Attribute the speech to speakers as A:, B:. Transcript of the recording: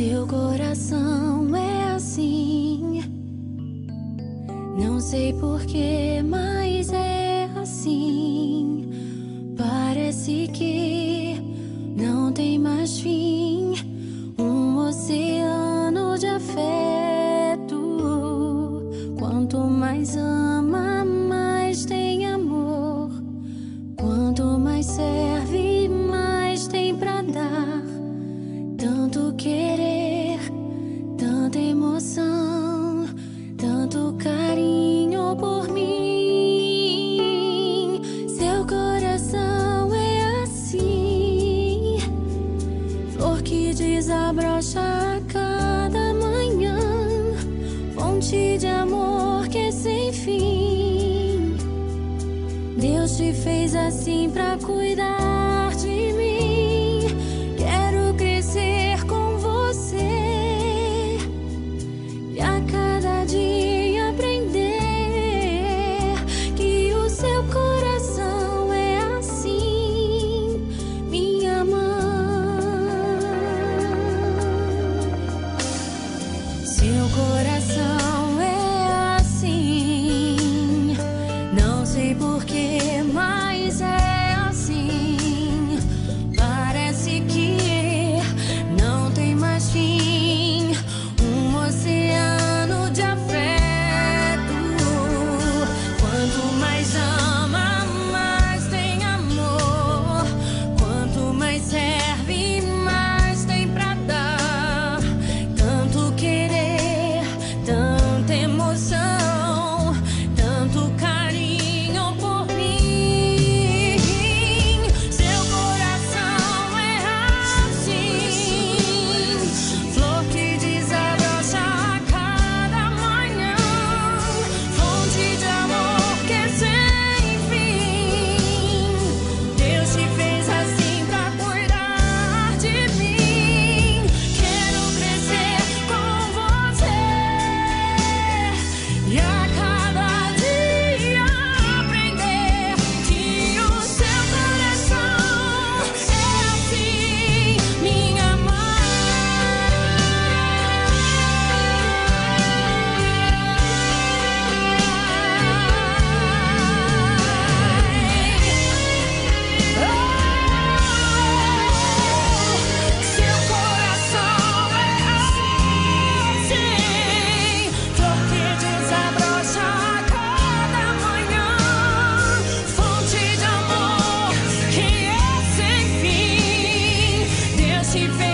A: Seu coração é assim, não sei porquê, mas é assim. Parece que não tem mais fim, um oceano de afeto. Quanto mais ama, mais tem amor. Quanto mais serve, mais tem pra dar. Tanto querer, tanta emoção, tanto carinho por mim. Seu coração é assim, flor que desabrocha a cada manhã, fonte de amor que é sem fim. Deus te fez assim pra cuidar de mim. Quero crescer com você e a cada dia aprender que o seu coração é assim, minha mãe. Seu coração é assim, não sei porquê, mas é assim. Parece que não tem mais fim, um oceano de afeto. Quanto mais ama, mais tem amor. Quanto mais serve, mais tem pra dar. Tanto querer, tanta emoção, tanto carinho por mim. Seu coração é assim, flor que desabrocha a cada manhã, fonte de amor que é sem fim. Deus te fez assim pra cuidar de mim. Quero crescer com você e a cada dia aprender que o seu coração é assim, minha Seu coração é assim, flor que desabrocha a cada manhã, fonte de amor que é sem fim. Deus te fez